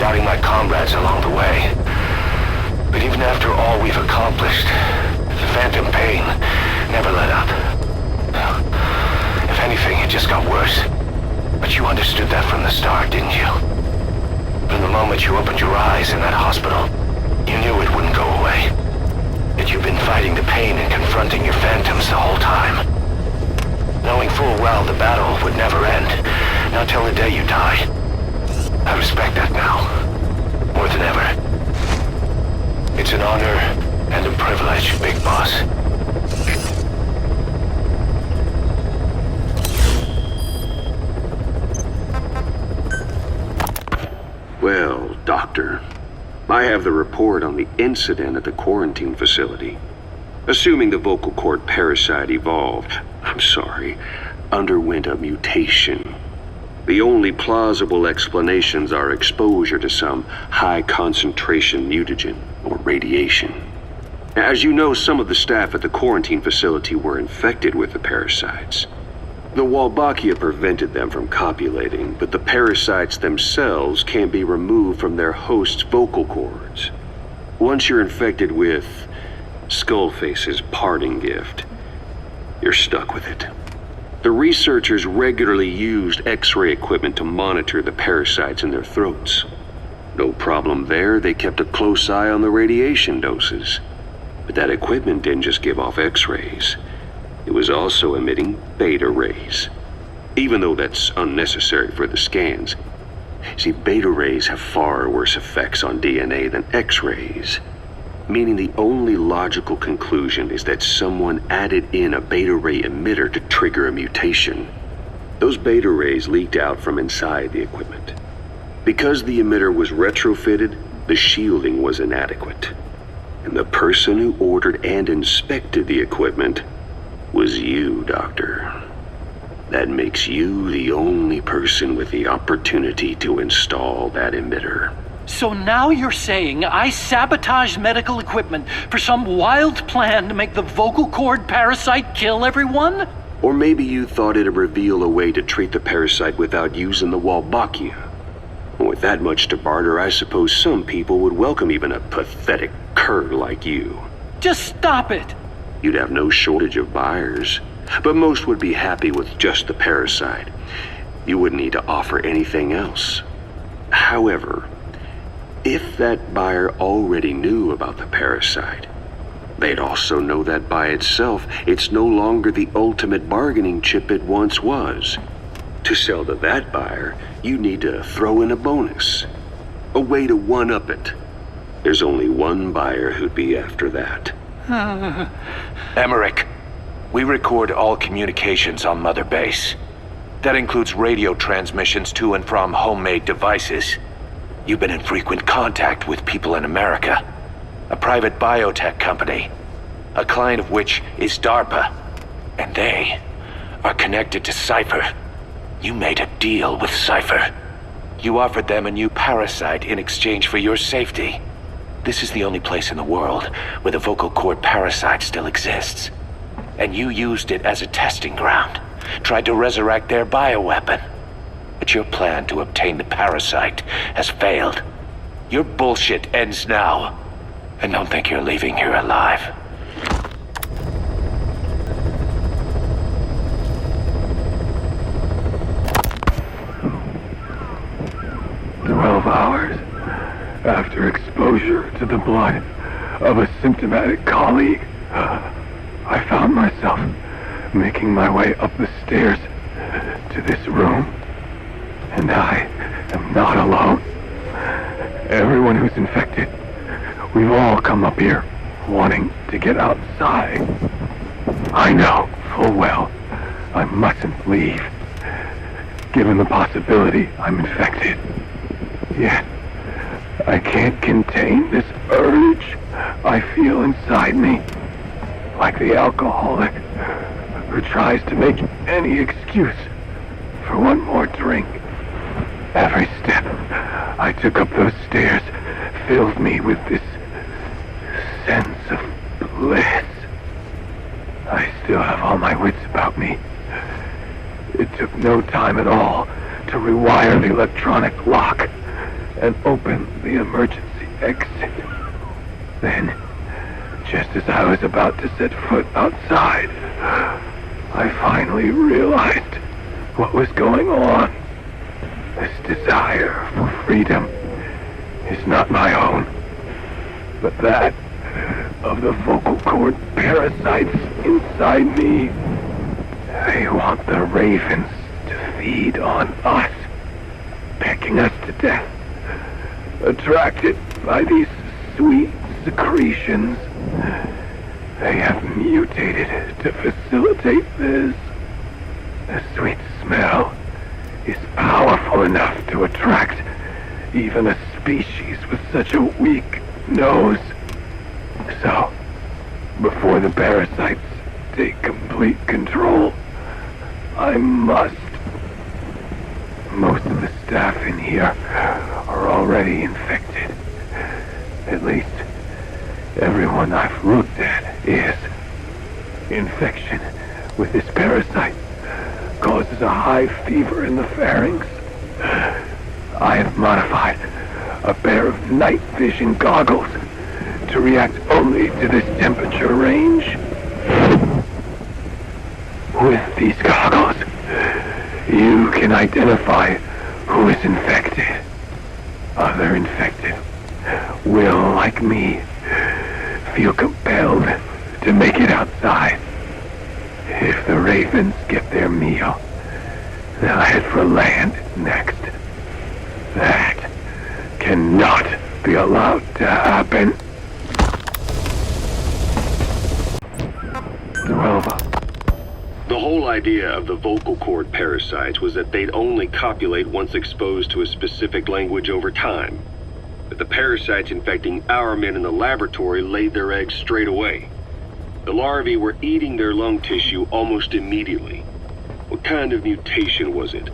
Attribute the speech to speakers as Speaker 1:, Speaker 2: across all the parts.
Speaker 1: doubting my comrades along the way. But even after all we've accomplished, the phantom pain never let up. If anything, it just got worse. But you understood that from the start, didn't you? From the moment you opened your eyes in that hospital, you knew it wouldn't go away. That you've been fighting the pain and confronting your phantoms the whole time. Knowing full well the battle would never end, not till the day you die. I respect that now, more than ever. It's an honor and a privilege, Big Boss.
Speaker 2: Well, Doctor, I have the report on the incident at the quarantine facility. Assuming the vocal cord parasite underwent a mutation. The only plausible explanations are exposure to some high-concentration mutagen or radiation. As you know, some of the staff at the quarantine facility were infected with the parasites. The Wolbachia prevented them from copulating, but the parasites themselves can't be removed from their host's vocal cords. Once you're infected with Skullface's parting gift, you're stuck with it. The researchers regularly used X-ray equipment to monitor the parasites in their throats. No problem there, they kept a close eye on the radiation doses. But that equipment didn't just give off X-rays. It was also emitting beta rays. Even though that's unnecessary for the scans. See, beta rays have far worse effects on DNA than X-rays. Meaning the only logical conclusion is that someone added in a beta ray emitter to trigger a mutation. Those beta rays leaked out from inside the equipment. Because the emitter was retrofitted, the shielding was inadequate. And the person who ordered and inspected the equipment was you, Doctor. That makes you the only person with the opportunity to install that emitter.
Speaker 3: So now you're saying I sabotaged medical equipment for some wild plan to make the vocal cord parasite kill everyone?
Speaker 2: Or maybe you thought it'd reveal a way to treat the parasite without using the Wolbachia. With that much to barter, I suppose some people would welcome even a pathetic cur like you.
Speaker 3: Just stop it!
Speaker 2: You'd have no shortage of buyers, but most would be happy with just the parasite. You wouldn't need to offer anything else. However, if that buyer already knew about the parasite, they'd also know that by itself, it's no longer the ultimate bargaining chip it once was. To sell to that buyer, you need to throw in a bonus. A way to one-up it. There's only one buyer who'd be after that.
Speaker 1: Emmerich, we record all communications on Mother Base. That includes radio transmissions to and from homemade devices. You've been in frequent contact with people in America. A private biotech company. A client of which is DARPA. And they are connected to Cypher. You made a deal with Cypher. You offered them a new parasite in exchange for your safety. This is the only place in the world where the vocal cord parasite still exists. And you used it as a testing ground. Tried to resurrect their bioweapon. But your plan to obtain the parasite has failed. Your bullshit ends now. And don't think you're leaving here alive.
Speaker 4: Hours after exposure to the blood of a symptomatic colleague, I found myself making my way up the stairs to this room. And I am not alone. Everyone who's infected, we've all come up here wanting to get outside. I know full well I mustn't leave, given the possibility I'm infected. Yet, I can't contain this urge I feel inside me, like the alcoholic who tries to make any excuse for one more drink. Every step I took up those stairs filled me with this sense of bliss. I still have all my wits about me. It took no time at all to rewire the electronic lock and open the emergency exit. Then, just as I was about to set foot outside, I finally realized what was going on. This desire for freedom is not my own, but that of the vocal cord parasites inside me. They want the ravens to feed on us, pecking us to death, attracted by these sweet secretions. They have mutated to facilitate this. The sweet smell is powerful enough to attract even a species with such a weak nose. So, before the parasites take complete control, I must. Most of the staff in here are already infected. At least, everyone I've looked at is. Infection with this parasite causes a high fever in the pharynx. I have modified a pair of night vision goggles to react only to this temperature range. With these goggles, you can identify who is infected. Other infected will, like me, feel compelled to make it outside. If the ravens get their meal, they'll head for land next. That cannot be allowed to happen. 12.
Speaker 2: The whole idea of the vocal cord parasites was that they'd only copulate once exposed to a specific language over time. But the parasites infecting our men in the laboratory laid their eggs straight away. The larvae were eating their lung tissue almost immediately. What kind of mutation was it?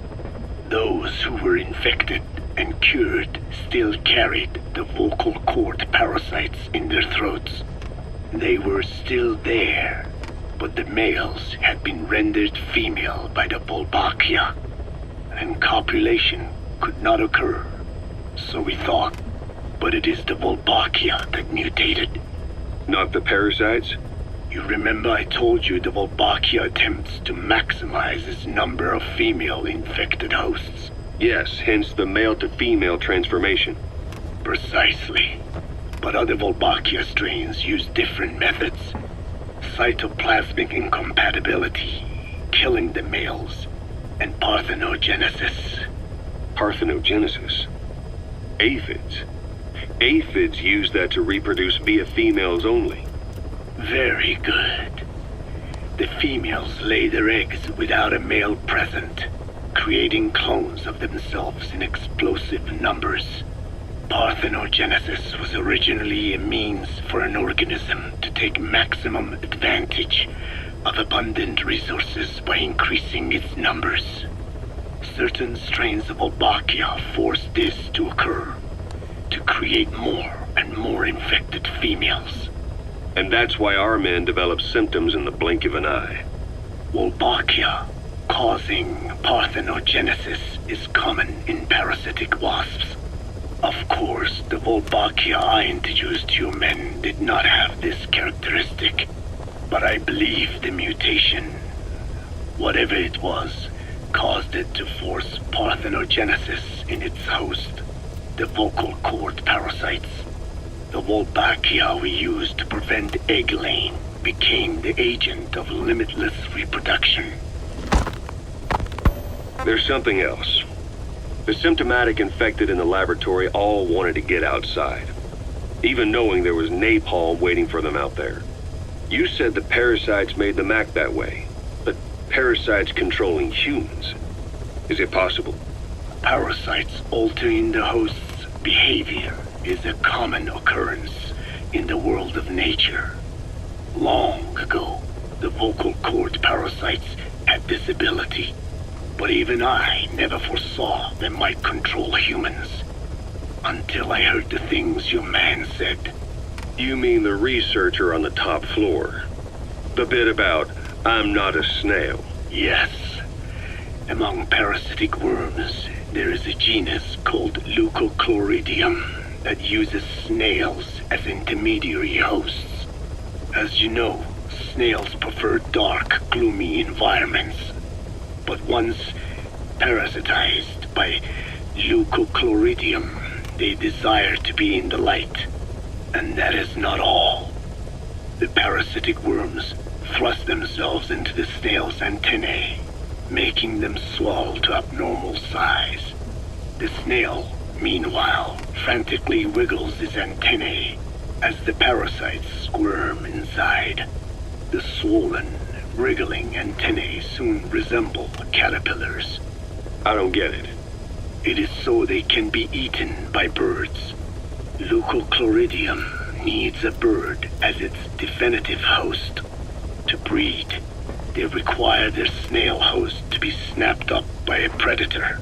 Speaker 5: Those who were infected and cured still carried the vocal cord parasites in their throats. They were still there, but the males had been rendered female by the Wolbachia, and copulation could not occur. So we thought, but it is the Wolbachia that mutated.
Speaker 2: Not the parasites?
Speaker 5: You remember I told you the Wolbachia attempts to maximize its number of female infected hosts?
Speaker 2: Yes, hence the male-to-female transformation.
Speaker 5: Precisely. But other Wolbachia strains use different methods. Cytoplasmic incompatibility, killing the males, and parthenogenesis.
Speaker 2: Parthenogenesis? Aphids? Aphids use that to reproduce via females only.
Speaker 5: Very good. The females lay their eggs without a male present, creating clones of themselves in explosive numbers. Parthenogenesis was originally a means for an organism to take maximum advantage of abundant resources by increasing its numbers. Certain strains of Wolbachia force this to occur, to create more and more infected females.
Speaker 2: And that's why our men develop symptoms in the blink of an eye.
Speaker 5: Wolbachia causing parthenogenesis is common in parasitic wasps. Of course, the Wolbachia I introduced to your men did not have this characteristic, but I believe the mutation, whatever it was, caused it to force parthenogenesis in its host, the vocal cord parasites. The Wolbachia we used to prevent egg laying became the agent of limitless reproduction.
Speaker 2: There's something else. The symptomatic infected in the laboratory all wanted to get outside, even knowing there was napalm waiting for them out there. You said the parasites made them act that way, but parasites controlling humans. Is it possible?
Speaker 5: Parasites altering the host's behavior is a common occurrence in the world of nature. Long ago, the vocal cord parasites had this ability, but even I never foresaw they might control humans. Until I heard the things your man said.
Speaker 2: You mean the researcher on the top floor? The bit about, I'm not a snail?
Speaker 5: Yes. Among parasitic worms, There is a genus called Leucochloridium that uses snails as intermediary hosts. As you know, snails prefer dark, gloomy environments. But once parasitized by Leucochloridium, they desire to be in the light. And that is not all. The parasitic worms thrust themselves into the snail's antennae, making them swell to abnormal size. The snail, meanwhile, frantically wiggles its antennae as the parasites squirm inside. The swollen, wriggling antennae soon resemble caterpillars.
Speaker 2: I don't get it.
Speaker 5: It is so they can be eaten by birds. Leucochloridium needs a bird as its definitive host. To breed, they require their snail host to be snapped up by a predator.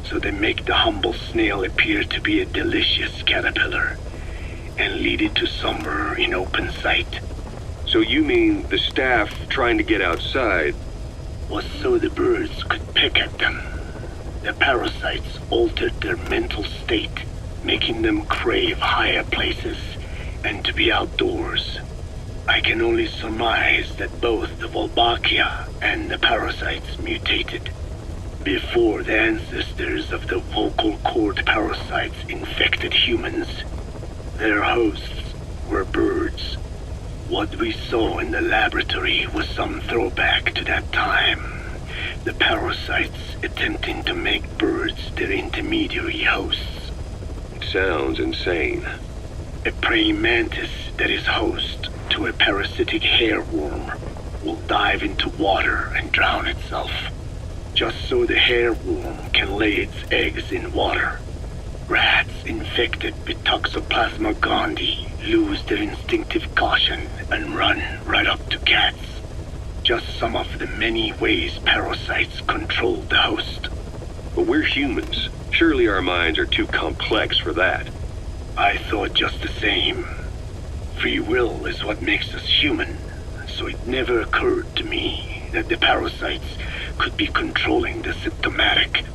Speaker 5: So they make the humble snail appear to be a delicious caterpillar and lead it to somewhere in open sight.
Speaker 2: So you mean the staff trying to get outside
Speaker 5: Was so the birds could pick at them. The parasites altered their mental state, making them crave higher places and to be outdoors. I can only surmise that both the Wolbachia and the parasites mutated before the ancestors of the vocal cord parasites infected humans. Their hosts were birds. What we saw in the laboratory was some throwback to that time. The parasites attempting to make birds their intermediary hosts.
Speaker 2: It sounds insane.
Speaker 5: A praying mantis that is host to a parasitic hairworm will dive into water and drown itself, just so the hairworm can lay its eggs in water. Rats infected with Toxoplasma gondii lose their instinctive caution and run right up to cats. Just some of the many ways parasites control the host.
Speaker 2: But we're humans. Surely our minds are too complex for that.
Speaker 5: I thought just the same. Free will is what makes us human, so it never occurred to me that the parasites could be controlling the symptomatic.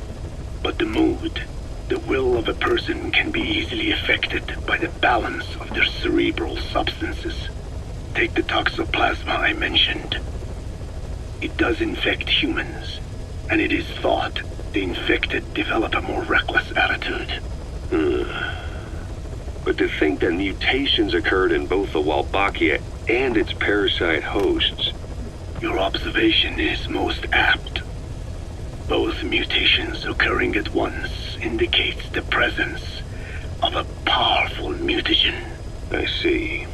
Speaker 5: But the mood, the will of a person can be easily affected by the balance of their cerebral substances. Take the toxoplasma I mentioned. It does infect humans, and it is thought the infected develop a more reckless attitude.
Speaker 2: But to think that mutations occurred in both the Wolbachia and its parasite hosts.
Speaker 5: Your observation is most apt. Both mutations occurring at once indicates the presence of a powerful mutagen.
Speaker 2: I see.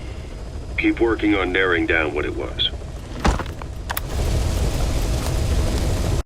Speaker 2: Keep working on narrowing down what it was.